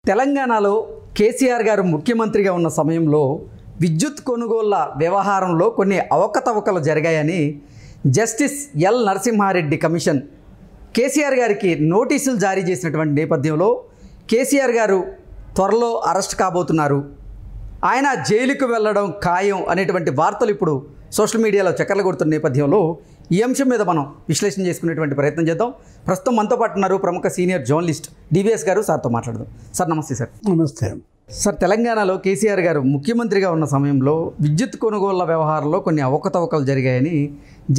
తెలంగాణలో కేసీఆర్ గారు ముఖ్యమంత్రిగా ఉన్న సమయంలో విద్యుత్ కొనుగోళ్ల వ్యవహారంలో కొన్ని అవకతవకలు జరిగాయని justice L Narasimha Reddy commission KCR గారికి నోటీసులు జారీ చేసినటువంటి నేపథ్యంలో కేసీఆర్ గారు త్వరలో అరెస్ట్ కాబోతున్నారు, ఆయన జైలుకు వెళ్ళడం ఖాయం అనేటువంటి వార్తలు ఇప్పుడు సోషల్ మీడియాలో చక్కర్లు కొడుతున్న నేపథ్యంలో ఈ అంశం మీద మనం విశ్లేషణ చేసుకునేటువంటి ప్రయత్నం చేద్దాం. ప్రస్తుతం మనతో పాటు ఉన్నారు ప్రముఖ సీనియర్ జర్నలిస్ట్ డివిఎస్ గారు. సార్తో మాట్లాడదాం. సార్ నమస్తే. సార్ నమస్తే. సార్, తెలంగాణలో కేసీఆర్ గారు ముఖ్యమంత్రిగా ఉన్న సమయంలో విద్యుత్ కొనుగోళ్ల వ్యవహారంలో కొన్ని అవకతవకలు జరిగాయని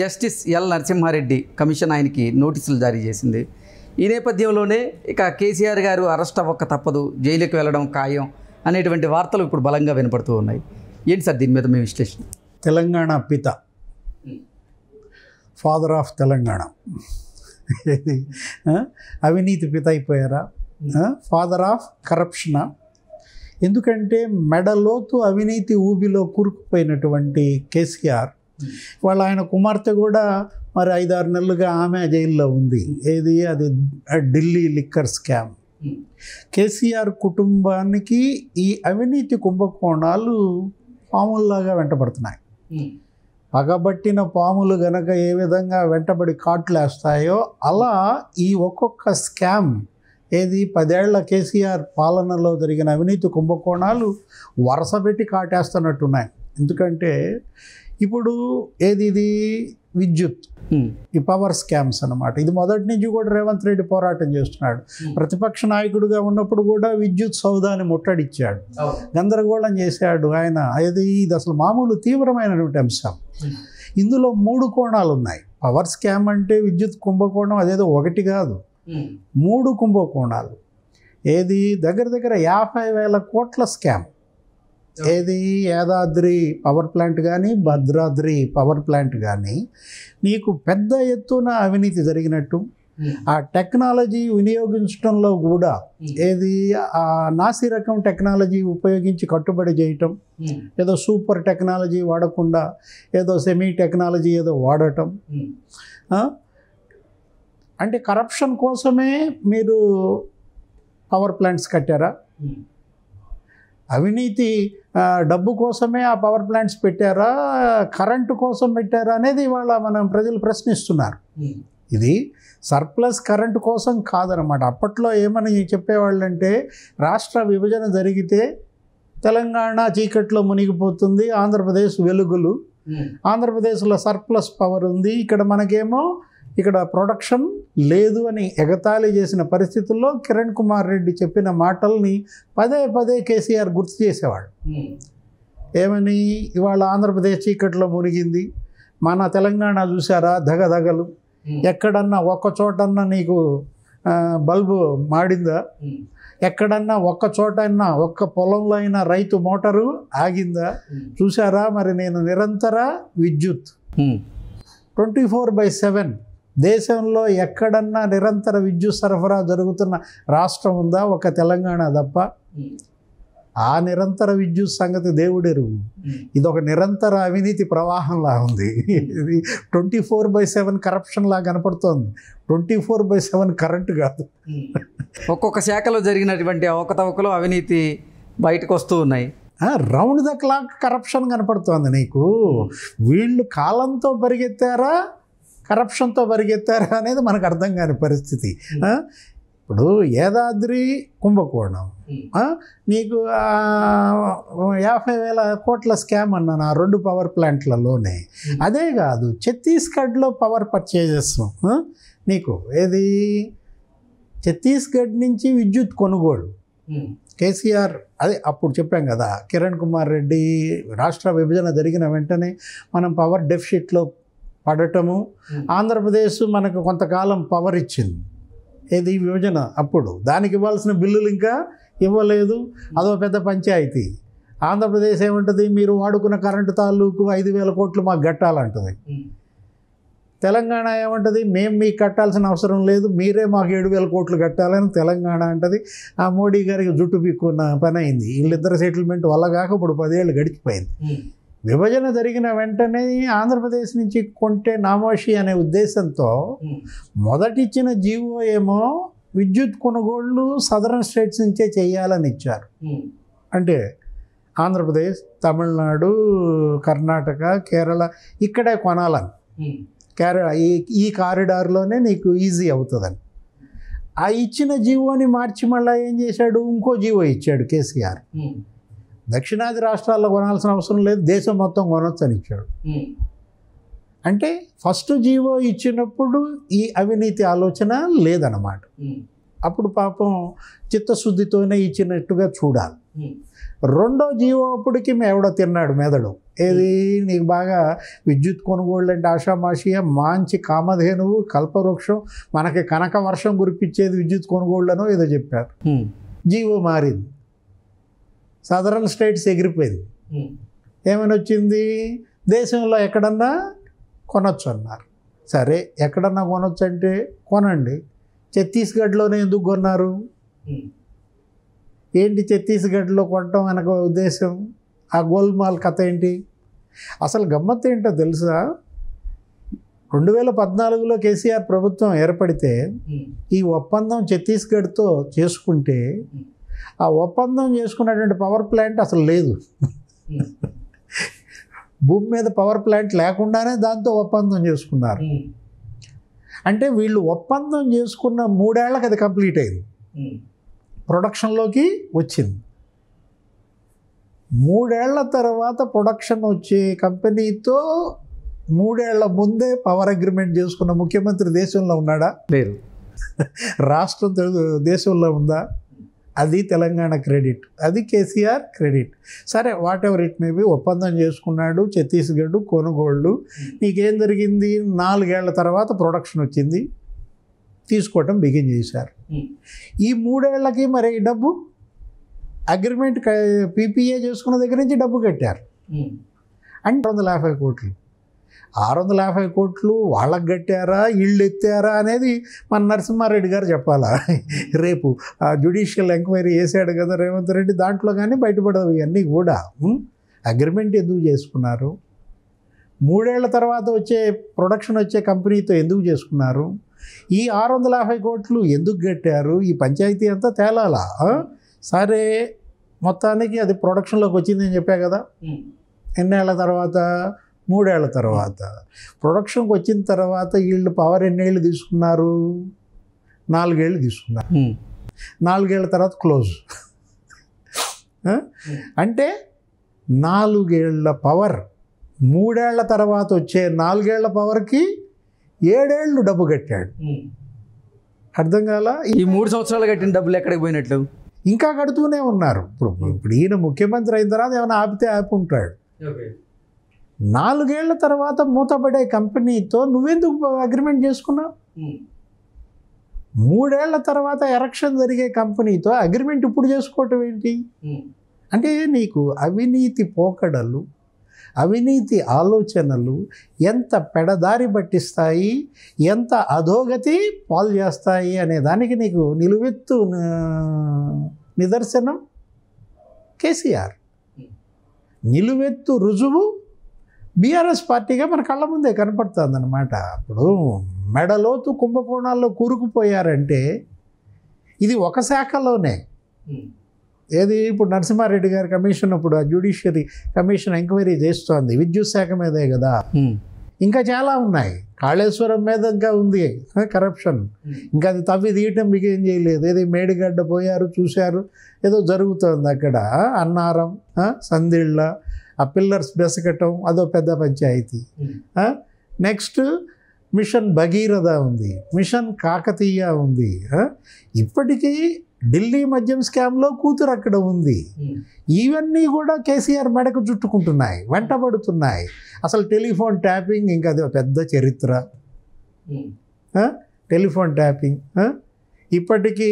జస్టిస్ ఎల్ నరసింహారెడ్డి కమిషన్ ఆయనకి నోటీసులు జారీ చేసింది. ఈ నేపథ్యంలోనే ఇక కేసీఆర్ గారు అరెస్ట్ అవ్వక తప్పదు, జైలుకి వెళ్ళడం ఖాయం అనేటువంటి వార్తలు ఇప్పుడు బలంగా వినపడుతూ ఉన్నాయి. ఏంటి సార్ దీని మీద మీ విశ్లేషణ? తెలంగాణ పిత, ఫాదర్ ఆఫ్ తెలంగాణ, అవినీతి పిత అయిపోయారా? ఫాదర్ ఆఫ్ కరప్షనా? ఎందుకంటే మెడలోతు అవినీతి ఊబిలో కూరుకుపోయినటువంటి కేసీఆర్ వాళ్ళ ఆయన కుమార్తె కూడా మరి 5-6 నెలలుగా ఆమె జైల్లో ఉంది. ఏది అది ఢిల్లీ లిక్కర్ స్కామ్. కేసీఆర్ కుటుంబానికి ఈ అవినీతి కుంభకోణాలు పాముల్లాగా వెంటబడుతున్నాయి. పగబట్టిన పాములు గనక ఏ విధంగా వెంటబడి కాట్లేస్తాయో అలా ఈ ఒక్కొక్క స్కామ్, ఏది 10 ఏళ్ల కేసీఆర్ పాలనలో జరిగిన అవినీతి కుంభకోణాలు వరుసపెట్టి కాటేస్తున్నట్టున్నాయి. ఎందుకంటే ఇప్పుడు ఏది ఇది విద్యుత్, ఈ పవర్ స్కామ్స్ అన్నమాట. ఇది మొదటి నుంచి కూడా రేవంత్ రెడ్డి పోరాటం చేస్తున్నాడు. ప్రతిపక్ష నాయకుడిగా ఉన్నప్పుడు కూడా విద్యుత్ సౌదాన్ని ముట్టడిచ్చాడు, గందరగోళం చేశాడు ఆయన. ఇది అసలు మామూలు తీవ్రమైనటువంటి అంశం. ఇందులో 3 కోణాలు ఉన్నాయి. పవర్ స్కామ్ అంటే విద్యుత్ కుంభకోణం అదేదో ఒకటి కాదు, 3 కుంభకోణాలు. ఏది దగ్గర 50,000 కోట్ల స్కామ్. ఏది యాదాద్రి పవర్ ప్లాంట్ కానీ భద్రాద్రి పవర్ ప్లాంట్ కానీ నీకు పెద్ద ఎత్తున అవినీతి జరిగినట్టు, ఆ టెక్నాలజీ వినియోగించడంలో కూడా ఏది ఆ నాసి రకం టెక్నాలజీ ఉపయోగించి కట్టుబడి చేయటం, ఏదో సూపర్ టెక్నాలజీ వాడకుండా ఏదో సెమీ టెక్నాలజీ ఏదో వాడటం. అంటే కరప్షన్ కోసమే మీరు పవర్ ప్లాంట్స్ కట్టారా? అవినీతి డబ్బు కోసమే ఆ పవర్ ప్లాంట్స్ పెట్టారా, కరెంటు కోసం పెట్టారా అనేది ఇవాళ మనం ప్రజలు ప్రశ్నిస్తున్నారు. ఇది సర్ప్లస్ కరెంటు కోసం కాదనమాట. అప్పట్లో ఏమని చెప్పేవాళ్ళంటే రాష్ట్ర విభజన జరిగితే తెలంగాణ చీకట్లో మునిగిపోతుంది, ఆంధ్రప్రదేశ్ వెలుగులు, ఆంధ్రప్రదేశ్లో సర్ప్లస్ పవర్ ఉంది, ఇక్కడ మనకేమో ఇక్కడ ప్రొడక్షన్ లేదు అని ఎగతాళి చేసిన పరిస్థితుల్లో కిరణ్ కుమార్ రెడ్డి చెప్పిన మాటల్ని పదే కేసీఆర్ గుర్తు చేసేవాడు. ఏమని? ఇవాళ ఆంధ్రప్రదేశ్ చీకట్లో మునిగింది, మన తెలంగాణ చూసారా దగదగలు, ఎక్కడన్నా ఒక్క చోటన్నా నీకు బల్బు మాడిందా? ఎక్కడన్నా ఒక్క చోటన్నా ఒక్క పొలంలో అయినా రైతు మోటారు ఆగిందా? చూసారా? మరి నేను నిరంతర విద్యుత్ 24/7 దేశంలో ఎక్కడన్నా నిరంతర విద్యుత్ సరఫరా జరుగుతున్న రాష్ట్రం ఉందా? ఒక తెలంగాణ తప్ప. ఆ నిరంతర విద్యుత్ సంగతి దేవుడెరుగు. ఇదొక నిరంతర అవినీతి ప్రవాహంలా ఉంది. ఇది 24/7 కరప్షన్ లా కనపడుతోంది, 24/7 కరెంటు కాదు. ఒక్కొక్క శాఖలో జరిగినటువంటి అవకతవకలు అవినీతి బయటకు వస్తూ ఉన్నాయి. రౌండ్ ద క్లాక్ కరప్షన్ కనపడుతోంది నీకు. వీళ్ళు కాలంతో పరిగెత్తారా, కరప్షన్తో పరిగెత్తారా అనేది మనకు అర్థం కాని పరిస్థితి. ఇప్పుడు యాదాద్రి కుంభకోణం, నీకు 50,000 కోట్ల స్కామ్ అన్నాను ఆ 2 పవర్ ప్లాంట్లలోనే. అదే కాదు, ఛత్తీస్గఢ్లో పవర్ పర్చేజెస్ నీకు ఏది ఛత్తీస్గఢ్ నుంచి విద్యుత్ కొనుగోలు. కేసీఆర్ అదే అప్పుడు చెప్పాం కదా, కిరణ్ కుమార్ రెడ్డి రాష్ట్ర విభజన జరిగిన వెంటనే మనం పవర్ డెఫిసిట్లో పడటము, ఆంధ్రప్రదేశ్ మనకు కొంతకాలం పవర్ ఇచ్చింది. ఏది విభజన అప్పుడు, దానికి ఇవ్వాల్సిన బిల్లులు ఇంకా ఇవ్వలేదు, అదో పెద్ద పంచాయతీ. ఆంధ్రప్రదేశ్ ఏమంటుంది, మీరు వాడుకున్న కరెంటు తాలూకు 5,000 కోట్లు మాకు కట్టాలంటుంది. తెలంగాణ ఏమంటుంది, మేము మీకు కట్టాల్సిన అవసరం లేదు, మీరే మాకు 7,000 కోట్లు కట్టాలని తెలంగాణ అంటది. ఆ మోడీ గారికి జుట్టు పీక్కున్న పని అయింది. వీళ్ళిద్దరు సెటిల్మెంట్ వల్ల కాక ఇప్పుడు 10 ఏళ్ళు గడిచిపోయింది. విభజన జరిగిన వెంటనే ఆంధ్రప్రదేశ్ నుంచి కొంటే నామోషి అనే ఉద్దేశంతో మొదటిచ్చిన జీవో ఏమో విద్యుత్ కొనుగోళ్లు సదరన్ స్టేట్స్ నుంచే చేయాలని ఇచ్చారు. అంటే ఆంధ్రప్రదేశ్, తమిళనాడు, కర్ణాటక, కేరళ ఇక్కడే కొనాలని, ఈ కారిడార్లోనే నీకు ఈజీ అవుతుందని. ఆ ఇచ్చిన జీవోని మార్చి మళ్ళీ ఏం చేశాడు, ఇంకో జీవో ఇచ్చాడు కేసీఆర్. దక్షిణాది రాష్ట్రాల్లో కొనాల్సిన అవసరం లేదు, దేశం మొత్తం కొనొచ్చు అని ఇచ్చాడు. అంటే ఫస్ట్ జీవో ఇచ్చినప్పుడు ఈ అవినీతి ఆలోచన లేదన్నమాట. అప్పుడు పాపం చిత్తశుద్ధితోనే ఇచ్చినట్టుగా చూడాలి. రెండో జీవో అప్పటికి ఎవడో తిన్నాడు మెదడు. ఏది, నీకు బాగా విద్యుత్ కొనుగోళ్ళు అంటే ఆషామాషియా, మంచి కామధేనువు, కల్పవృక్షం, మనకి కనక వర్షం కురిపించేది విద్యుత్ కొనుగోళ్ళనో ఏదో చెప్పారు. జీవో మారింది, సదరన్ స్టేట్స్ ఎగిరిపోయింది. ఏమని వచ్చింది, దేశంలో ఎక్కడన్నా కొనొచ్చు అన్నారు. సరే, ఎక్కడన్నా కొనొచ్చు అంటే కొనండి. ఛత్తీస్గఢ్లోనే ఎందుకు కొన్నారు? ఏంటి ఛత్తీస్గఢ్లో కొనటం వెనక ఉద్దేశం? ఆ గోల్మాల్ కథ ఏంటి? అసలు గమ్మత్తు ఏంటో తెలుసా? 2014లో కేసీఆర్ ప్రభుత్వం ఏర్పడితే ఈ ఒప్పందం ఛత్తీస్గఢ్తో చేసుకుంటే ఆ ఒప్పందం చేసుకున్నటువంటి పవర్ ప్లాంట్ అసలు లేదు. భూమి మీద పవర్ ప్లాంట్ లేకుండానే దాంతో ఒప్పందం చేసుకున్నారు. అంటే వీళ్ళు ఒప్పందం చేసుకున్న 3 ఏళ్లకు అది కంప్లీట్ అయింది, ప్రొడక్షన్లోకి వచ్చింది. 3 ఏళ్ల తర్వాత ప్రొడక్షన్ వచ్చే కంపెనీతో 3 ఏళ్ల ముందే పవర్ అగ్రిమెంట్ చేసుకున్న ముఖ్యమంత్రి దేశంలో ఉన్నాడా? లేరు. రాష్ట్రం దేశంలో ఉందా? అది తెలంగాణ క్రెడిట్, అది కేసీఆర్ క్రెడిట్. సరే, what ever it may be, ఒప్పందం చేసుకున్నాడు ఛత్తీస్గఢ్ కొనుగోళ్ళు. నీకేం జరిగింది? 4 ఏళ్ల తర్వాత ప్రొడక్షన్ వచ్చింది, తీసుకోవటం బిగిన్ చేశారు. ఈ 3 ఏళ్లకి మరి డబ్బు అగ్రిమెంట్ పీపీఏ చేసుకున్న దగ్గర నుంచి డబ్బు కట్టారు. అంటే 650 కోట్లు. 650 కోట్లు వాళ్ళకి కట్టారా, ఇళ్ళు ఎత్తారా అనేది మన నరసింహారెడ్డి గారు చెప్పాలా. రేపు జ్యుడిషియల్ ఎంక్వైరీ చేశాడు కదా రేవంత్ రెడ్డి, దాంట్లో కానీ బయటపడవు ఇవన్నీ కూడా. అగ్రిమెంట్ ఎందుకు చేసుకున్నారు? 3 ఏళ్ల తర్వాత వచ్చే ప్రొడక్షన్ వచ్చే కంపెనీతో ఎందుకు చేసుకున్నారు? ఈ 650 కోట్లు ఎందుకు కట్టారు? ఈ పంచాయతీ అంతా తేలాలా? సరే, మొత్తానికి అది ప్రొడక్షన్లోకి వచ్చిందని చెప్పా కదా. ఎన్నేళ్ల తర్వాత? 3 ఏళ్ల తర్వాత. ప్రొడక్షన్కి వచ్చిన తర్వాత వీళ్ళు పవర్ ఎన్నేళ్ళు తీసుకున్నారు? 4 ఏళ్ళు తీసుకున్నారు. 4 ఏళ్ల తర్వాత క్లోజ్. అంటే 4 ఏళ్ల పవర్, 3 ఏళ్ల తర్వాత వచ్చే 4 ఏళ్ల పవర్కి 7 ఏళ్ళు డబ్బు కట్టాడు. అర్థం కాలా? ఈ 3 సంవత్సరాలు కట్టిన డబ్బులు ఎక్కడికి పోయినట్లు? ఇంకా కడుతూనే ఉన్నారు. ఇప్పుడు ఈయన ముఖ్యమంత్రి అయిన తర్వాత ఏమైనా ఆపితే ఆపి ఉంటాడు. 4 ఏళ్ల తర్వాత మూతపడే కంపెనీతో నువ్వెందుకు అగ్రిమెంట్ చేసుకున్నావు? 3 ఏళ్ల తర్వాత ఎలక్షన్ జరిగే కంపెనీతో అగ్రిమెంట్ ఇప్పుడు చేసుకోవటం ఏంటి? అంటే నీకు అవినీతి పోకడలు, అవినీతి ఆలోచనలు ఎంత పెడదారి పట్టిస్తాయి, ఎంత అధోగతి పాలు చేస్తాయి అనే దానికి నీకు నిలువెత్తు నిదర్శనం కేసీఆర్. నిలువెత్తు రుజువు బీఆర్ఎస్ పార్టీగా మన కళ్ళ ముందే కనపడుతుంది అన్నమాట. ఇప్పుడు మెడలోతు కుంభకోణాల్లో కూరుకుపోయారంటే ఇది ఒక శాఖలోనే. ఏది, ఇప్పుడు నరసింహారెడ్డి గారి కమిషన్, ఇప్పుడు ఆ జ్యుడిషియరీ కమిషన్ ఎంక్వైరీ చేస్తోంది విద్యుత్ శాఖ మీదే కదా. ఇంకా చాలా ఉన్నాయి. కాళేశ్వరం మీద ఇంకా ఉంది కరప్షన్, ఇంకా అది తవ్వి తీయటం మీకు ఏం చేయలేదు. ఏది, మేడిగడ్డ పోయారు, చూశారు, ఏదో జరుగుతుంది అక్కడ. అన్నారం, సందిళ్ళ, ఆ పిల్లర్స్ బెసకటం, అదో పెద్ద పంచాయతీ. నెక్స్ట్ మిషన్ భగీరథ ఉంది, మిషన్ కాకతీయ ఉంది. ఇప్పటికీ ఢిల్లీ మద్యం స్కామ్లో కూతురు అక్కడ ఉంది. ఇవన్నీ కూడా కేసీఆర్ మెడకు చుట్టుకుంటున్నాయి, వెంటబడుతున్నాయి. అసలు టెలిఫోన్ ట్యాపింగ్ ఇంకా అది పెద్ద చరిత్ర. టెలిఫోన్ ట్యాపింగ్ ఇప్పటికీ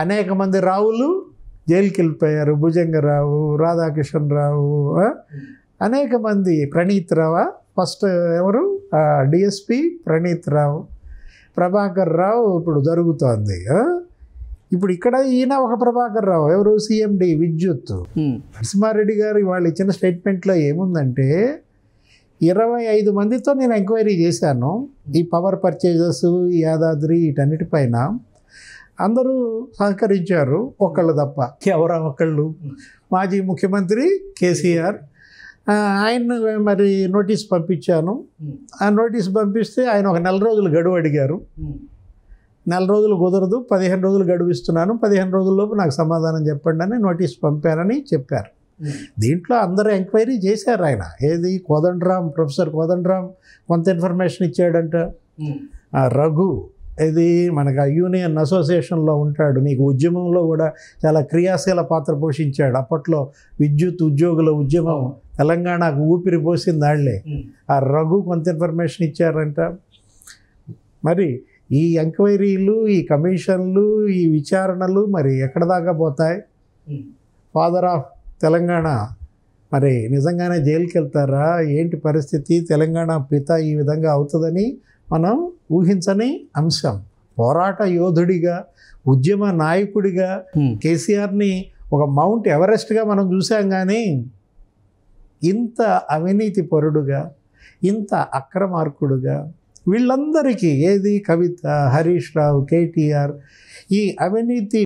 అనేక మంది రావులు జైలుకి వెళ్ళిపోయారు. భుజంగరావు, రాధాకిషన్ రావు, అనేక మంది. ప్రణీత్ రావా ఫస్ట్, ఎవరు డిఎస్పి ప్రణీత్ రావు, ప్రభాకర్ రావు ఇప్పుడు జరుగుతోంది. ఇప్పుడు ఇక్కడ ఈయన ఒక ప్రభాకర్ రావు, ఎవరు సిఎండి విద్యుత్. నరసింహారెడ్డి గారు వాళ్ళు ఇచ్చిన స్టేట్మెంట్లో ఏముందంటే 25 మందితో నేను ఎంక్వైరీ చేశాను ఈ పవర్ పర్చేజెస్, యాదాద్రి, వీటన్నిటిపైన. అందరూ సహకరించారు, ఒకళ్ళు తప్ప. ఎవరా ఒకళ్ళు? మాజీ ముఖ్యమంత్రి కేసీఆర్. ఆయన మరి నోటీస్ పంపించాను. ఆ నోటీస్ పంపిస్తే ఆయన ఒక నెల రోజులు గడువు అడిగారు. నెల రోజులు కుదరదు, 15 రోజులు గడువు ఇస్తున్నాను, 15 రోజుల్లోపు నాకు సమాధానం చెప్పండి అని నోటీస్ పంపారని చెప్పారు. దీంట్లో అందరూ ఎంక్వైరీ చేశారు. ఆయన ఏది ప్రొఫెసర్ కోదండరామ్ కొంత ఇన్ఫర్మేషన్ ఇచ్చాడంట. రఘు ఇది మనకు ఆ యూనియన్ అసోసియేషన్లో ఉంటాడు, నీకు ఉద్యమంలో కూడా చాలా క్రియాశీల పాత్ర పోషించాడు. అప్పట్లో విద్యుత్ ఉద్యోగుల ఉద్యమం తెలంగాణకు ఊపిరి పోసింది వాళ్ళే. ఆ రఘు కొంత ఇన్ఫర్మేషన్ ఇచ్చారంట. మరి ఈ ఎంక్వైరీలు, ఈ కమిషన్లు, ఈ విచారణలు మరి ఎక్కడ దాకా పోతాయి? ఫాదర్ ఆఫ్ తెలంగాణ మరి నిజంగానే జైలుకి వెళ్తారా? ఏంటి పరిస్థితి? తెలంగాణ పిత ఈ విధంగా అవుతుందని మనం ఊహించని అంశం. పోరాట యోధుడిగా, ఉద్యమ నాయకుడిగా కేసీఆర్ని ఒక మౌంట్ ఎవరెస్ట్గా మనం చూసాం. కానీ ఇంత అవినీతి పరుడుగా, ఇంత అక్రమార్కుడుగా వీళ్ళందరికీ ఏది కవిత, హరీష్ రావు, కేటీఆర్ ఈ అవినీతి